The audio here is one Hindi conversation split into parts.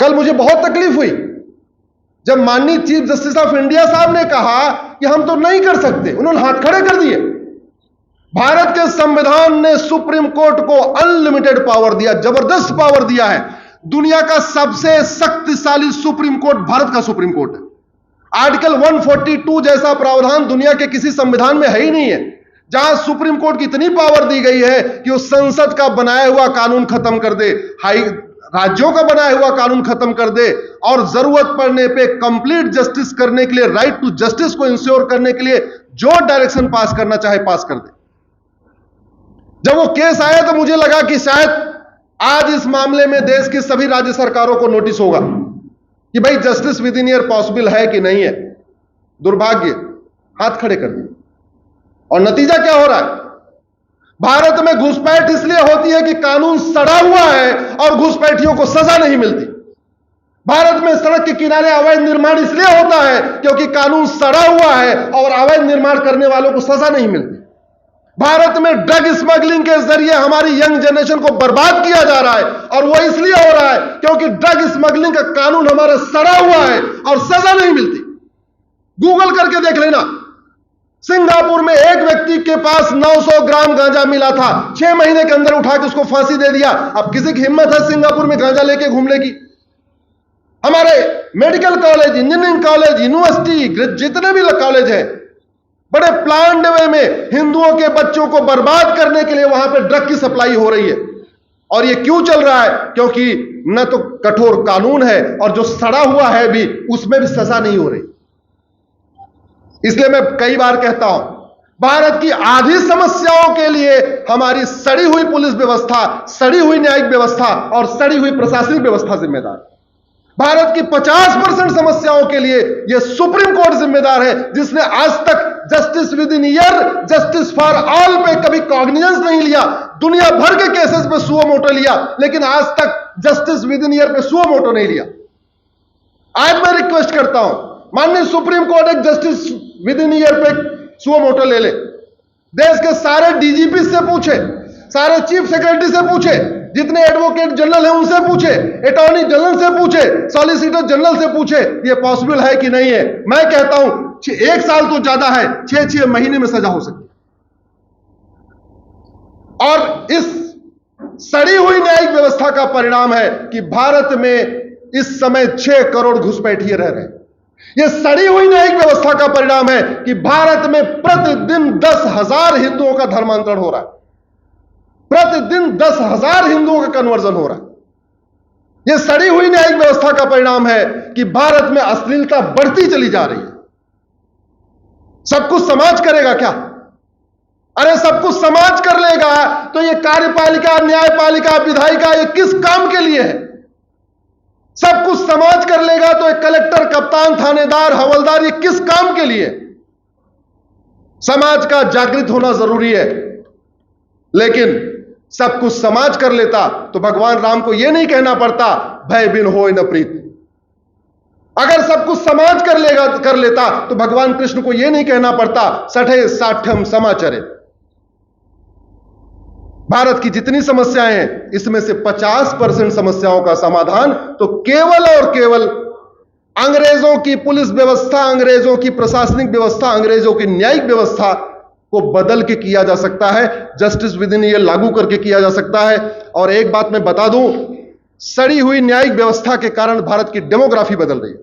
कल मुझे बहुत तकलीफ हुई जब माननीय चीफ जस्टिस ऑफ इंडिया साहब ने कहा कि हम तो नहीं कर सकते, उन्होंने हाथ खड़े कर दिए। भारत के संविधान ने सुप्रीम कोर्ट को अनलिमिटेड पावर दिया, जबरदस्त पावर दिया है। दुनिया का सबसे शक्तिशाली सुप्रीम कोर्ट भारत का सुप्रीम कोर्ट है। आर्टिकल 142 जैसा प्रावधान दुनिया के किसी संविधान में है ही नहीं है, जहां सुप्रीम कोर्ट की इतनी पावर दी गई है कि वो संसद का बनाया हुआ कानून खत्म कर दे, राज्यों का बनाया हुआ कानून खत्म कर दे, और जरूरत पड़ने पे कंप्लीट जस्टिस करने के लिए, राइट टू जस्टिस को इंश्योर करने के लिए जो डायरेक्शन पास करना चाहे पास कर दे। जब वो केस आया तो मुझे लगा कि शायद आज इस मामले में देश की सभी राज्य सरकारों को नोटिस होगा कि भाई justice with in year possible है कि नहीं है। दुर्भाग्य, हाथ खड़े कर दिए। और नतीजा क्या हो रहा है? भारत में घुसपैठ इसलिए होती है कि कानून सड़ा हुआ है और घुसपैठियों को सजा नहीं मिलती। भारत में सड़क के किनारे अवैध निर्माण इसलिए होता है क्योंकि कानून सड़ा हुआ है और अवैध निर्माण करने वालों को सजा नहीं मिलती। भारत में ड्रग स्मगलिंग के जरिए हमारी यंग जनरेशन को बर्बाद किया जा रहा है, और वो इसलिए हो रहा है क्योंकि ड्रग स्मगलिंग का कानून हमारा सड़ा हुआ है और सजा नहीं मिलती। गूगल करके देख लेना, सिंगापुर में एक व्यक्ति के पास 900 ग्राम गांजा मिला था, 6 महीने के अंदर उठा के उसको फांसी दे दिया। अब किसी की हिम्मत है सिंगापुर में गांजा लेके घूमने की? हमारे medical college, engineering college, university, जितने भी कॉलेज हैं, बड़े प्लान्ड वे में हिंदुओं के बच्चों को बर्बाद करने के लिए वहां पे ड्रग की सप्लाई हो रही है। और ये क्यों चल रहा है? क्योंकि न तो कठोर कानून है और जो सड़ा हुआ है भी उसमें भी सजा नहीं हो रही। इसलिए मैं कई बार कहता हूं, भारत की आधी समस्याओं के लिए हमारी सड़ी हुई पुलिस व्यवस्था, सड़ी हुई न्यायिक व्यवस्था और सड़ी हुई प्रशासनिक व्यवस्था जिम्मेदार। भारत की 50% समस्याओं के लिए यह सुप्रीम कोर्ट जिम्मेदार है, जिसने आज तक justice with in year, justice for all पे कभी कॉग्निजेंस नहीं लिया। दुनिया भर के केसेस पे सुओ मोटो लिया, लेकिन आज तक जस्टिस विद इन ईयर पे सुओ मोटो नहीं लिया। आज मैं रिक्वेस्ट करता हूं, माननीय सुप्रीम कोर्ट एक जस्टिस विद इन ईयर पे सुओ मोटो ले ले। देश के सारे डीजीपी से पूछे, सारे चीफ सेक्रेटरी से पूछे, जितने एडवोकेट जनरल हैं उनसे पूछे, अटॉर्नी जनरल से पूछे, सॉलिसिटर जनरल से पूछे, ये पॉसिबल है कि नहीं है। मैं कहता हूं 1 साल तो ज्यादा है, 6 महीने में सजा हो सकती है। और इस सड़ी हुई न्यायिक व्यवस्था का परिणाम है कि भारत में इस समय 6 करोड़ घुसपैठिए रह रहे हैं। यह सड़ी हुई न्यायिक व्यवस्था का परिणाम है कि भारत में प्रतिदिन 10,000 हिंदुओं का धर्मांतरण हो रहा है। प्रतिदिन 10,000 हिंदुओं का कन्वर्जन हो रहा है। यह सड़ी हुई न्यायिक व्यवस्था का परिणाम है कि भारत में अश्लीलता बढ़ती चली जा रही है। सब कुछ समाज करेगा क्या? अरे सब कुछ समाज कर लेगा तो यह कार्यपालिका, न्यायपालिका, विधायिका ये किस काम के लिए है? सब कुछ समाज कर लेगा तो एक कलेक्टर, कप्तान, थानेदार, हवलदार ये किस काम के लिए? समाज का जागृत होना जरूरी है। लेकिन सब कुछ समाज कर लेता तो भगवान राम को यह नहीं कहना पड़ता भय बिन होय न प्रीत। अगर सब कुछ समाज कर लेता तो भगवान कृष्ण को यह नहीं कहना पड़ता सठे साठ्यम समाचरे। भारत की जितनी समस्याएं हैं इसमें से 50% समस्याओं का समाधान तो केवल और केवल अंग्रेजों की पुलिस व्यवस्था, अंग्रेजों की प्रशासनिक व्यवस्था, अंग्रेजों की न्यायिक व्यवस्था को बदल के किया जा सकता है, जस्टिस विद इन ईयर लागू करके किया जा सकता है। और एक बात मैं बता दूं, सड़ी हुई न्यायिक व्यवस्था के कारण भारत की डेमोग्राफी बदल रही है।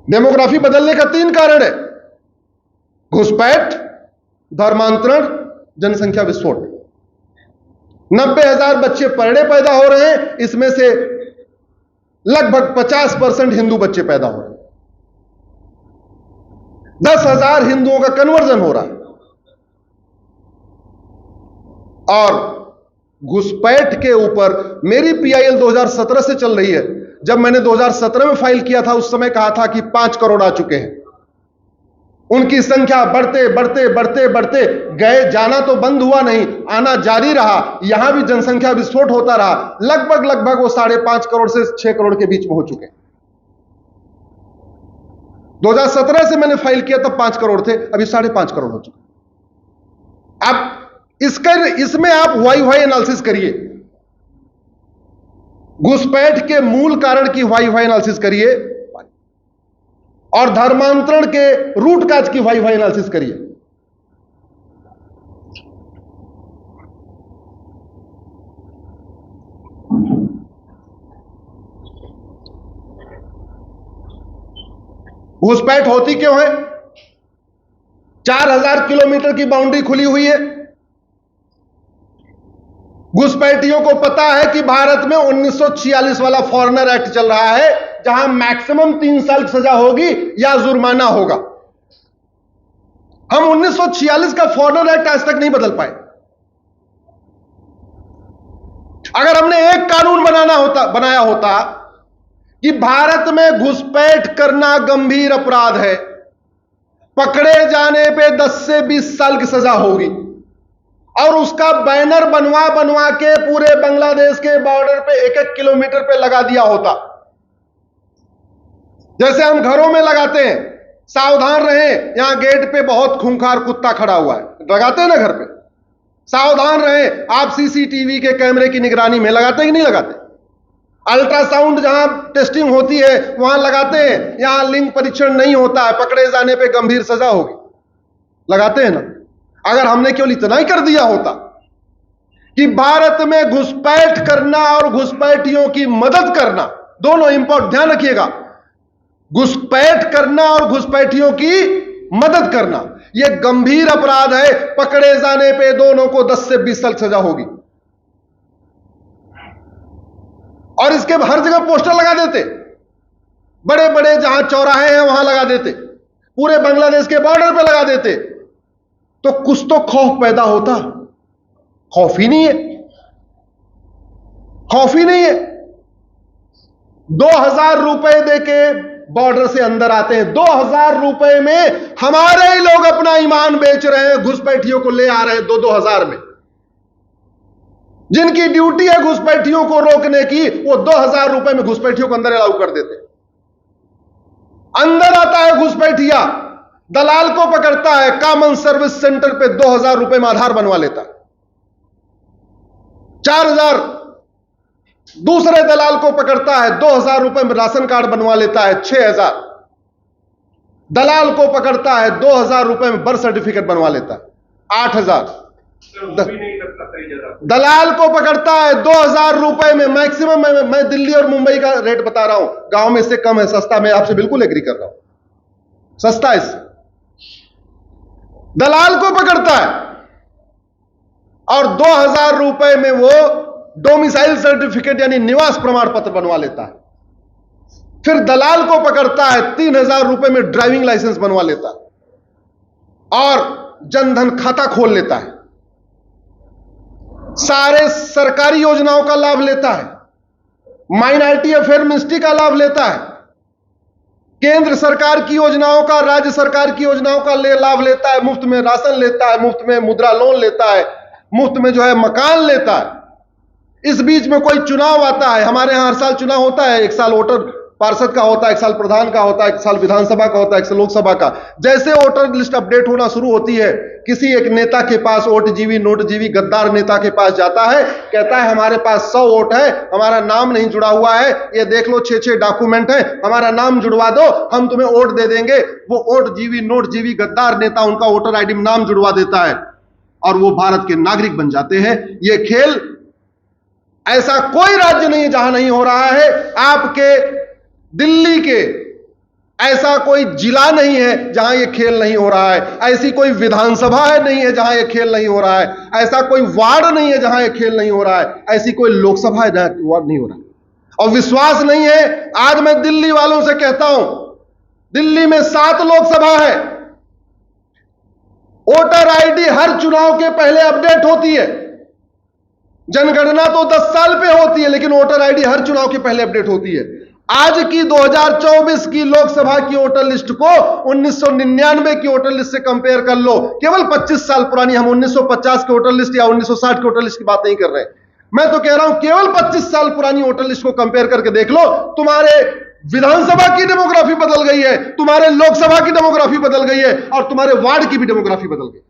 डेमोग्राफी बदलने का 3 कारण है: घुसपैठ, धर्मांतरण, जनसंख्या विस्फोट। 90,000 बच्चे पर डे पैदा हो रहे हैं, इसमें से लगभग 50% हिंदू बच्चे पैदा हो रहे हैं। 10,000 हिंदुओं का कन्वर्जन हो रहा है। और घुसपैठ के ऊपर मेरी पीआईएल 2017 से चल रही है। जब मैंने 2017 में फाइल किया था उस समय कहा था कि 5 करोड़ आ चुके हैं। उनकी संख्या बढ़ते बढ़ते बढ़ते बढ़ते गए, जाना तो बंद हुआ नहीं, आना जारी रहा। यहां भी जनसंख्या विस्फोट होता रहा। लगभग वो 5.5 करोड़ से 6 करोड़ के बीच में हो चुके हैं। 2017 से मैंने फाइल किया तब 5 करोड़ थे, अभी 5.5 करोड़ हो चुके। अब इसमें आप वाई एनालिसिस करिए। घुसपैठ के मूल कारण की वाई एनालिसिस करिए और धर्मांतरण के रूट काज की वाई एनालिसिस करिए। घुसपैठ होती क्यों है? 4000 किलोमीटर की बाउंड्री खुली हुई है। घुसपैठियों को पता है कि भारत में 1946 वाला फॉरेनर एक्ट चल रहा है, जहां मैक्सिमम 3 साल की सजा होगी या जुर्माना होगा। हम 1946 का फॉरेनर एक्ट आज तक नहीं बदल पाए। अगर हमने एक कानून बनाया होता कि भारत में घुसपैठ करना गंभीर अपराध है, पकड़े जाने पे 10 से 20 साल की सजा होगी, और उसका बैनर बनवा के पूरे बांग्लादेश के बॉर्डर पे 1-1 किलोमीटर पे लगा दिया होता, जैसे हम घरों में लगाते हैं, सावधान रहें यहां गेट पे बहुत खूंखार कुत्ता खड़ा हुआ है, लगाते हैं ना घर पे, सावधान रहें आप सीसीटीवी के कैमरे की निगरानी में, लगाते हैं कि नहीं लगाते? अल्ट्रासाउंड जहां टेस्टिंग होती है वहां लगाते हैं, यहां लिंग परीक्षण नहीं होता है, पकड़े जाने पे गंभीर सजा होगी, लगाते हैं ना? अगर हमने केवल इतना ही कर दिया होता कि भारत में घुसपैठ करना और घुसपैठियों की मदद करना दोनों इंपॉर्टेंट, ध्यान रखिएगा, घुसपैठ करना और घुसपैठियों की मदद करना यह गंभीर अपराध है, पकड़े जाने पे दोनों को 10 से 20 साल सजा होगी। और इसके हर जगह पोस्टर लगा देते, बड़े बड़े जहां चौराहे हैं वहां लगा देते, पूरे बांग्लादेश के बॉर्डर पे लगा देते, तो कुछ तो खौफ पैदा होता। खौफ ही नहीं है, खौफ ही नहीं है। 2000 रुपए देके बॉर्डर से अंदर आते हैं, 2000 रुपए में हमारे ही लोग अपना ईमान बेच रहे हैं, घुसपैठियों को ले आ रहे हैं 2-2000 में। जिनकी ड्यूटी है घुसपैठियों को रोकने की, वो 2000 रुपए में घुसपैठियों को अंदर अलाउ कर देते। अंदर आता है घुसपैठिया, दलाल को पकड़ता है, कॉमन सर्विस सेंटर पे 2000 रुपए में आधार बनवा लेता है, 4000 दूसरे दलाल को पकड़ता है, 2000 रुपए में राशन कार्ड बनवा लेता है, 6000 दलाल को पकड़ता है, 2000 रुपए में बर्थ सर्टिफिकेट बनवा लेता है, 8000 दलाल को पकड़ता है, 2000 रुपए में मैक्सिमम। मैं दिल्ली और मुंबई का रेट बता रहा हूं, गांव में इससे कम है, सस्ता। मैं आपसे बिल्कुल एग्री कर रहा हूं, सस्ता है इससे। दलाल को पकड़ता है और 2000 रुपए में वो डोमिसाइल सर्टिफिकेट यानी निवास प्रमाण पत्र बनवा लेता है। फिर दलाल को पकड़ता है, 3000 रुपए में ड्राइविंग लाइसेंस बनवा लेता है और जनधन खाता खोल लेता है, सारे सरकारी योजनाओं का लाभ लेता है, माइनॉरिटी अफेयर मिनिस्ट्री का लाभ लेता है, केंद्र सरकार की योजनाओं का, राज्य सरकार की योजनाओं का लाभ लेता है, मुफ्त में राशन लेता है, मुफ्त में मुद्रा लोन लेता है, मुफ्त में जो है मकान लेता है। इस बीच में कोई चुनाव आता है, हमारे यहां हर साल चुनाव होता है, एक साल वोटर पार्षद का होता है, एक साल प्रधान का होता है, एक साल विधानसभा का होता है, एक साल लोकसभा का। जैसे वोटर लिस्ट अपडेट होना शुरू होती है, किसी एक नेता के पास, वोट जीवी नोट जीवी गद्दार नेता के पास जाता है, कहता है हमारे पास 100 वोट है, हमारा नाम नहीं जुड़ा हुआ है, ये देख लो 6-6 डॉक्यूमेंट है, हमारा नाम जुड़वा दो, हम तुम्हें वोट दे देंगे। वो वोट जीवी नोट जीवी गद्दार नेता उनका वोटर आईडी में नाम जुड़वा देता है और वो भारत के नागरिक बन जाते हैं। ये खेल ऐसा कोई राज्य नहीं जहां नहीं हो रहा है। आपके दिल्ली के ऐसा कोई जिला नहीं है जहां यह खेल नहीं हो रहा है, ऐसी कोई विधानसभा है नहीं है जहां यह खेल नहीं हो रहा है, ऐसा कोई वार्ड नहीं है जहां यह खेल नहीं हो रहा है, ऐसी कोई लोकसभा है जहां वार्ड नहीं हो रहा है। और विश्वास नहीं है, आज मैं दिल्ली वालों से कहता हूं, दिल्ली में 7 लोकसभा है, वोटर आईडी हर चुनाव के पहले अपडेट होती है। जनगणना तो 10 साल पे होती है, लेकिन वोटर आईडी हर चुनाव के पहले अपडेट होती है। आज की 2024 की लोकसभा की वोटर लिस्ट को 1999 की वोटर लिस्ट से कंपेयर कर लो, केवल 25 साल पुरानी। हम 1950 की वोटर लिस्ट या 1960 की वोटर लिस्ट की बात नहीं कर रहे, मैं तो कह रहा हूं केवल 25 साल पुरानी वोटर लिस्ट को कंपेयर करके देख लो। तुम्हारे विधानसभा की डेमोग्राफी बदल गई है, तुम्हारे लोकसभा की डेमोग्राफी बदल गई है और तुम्हारे वार्ड की भी डेमोग्राफी बदल गई।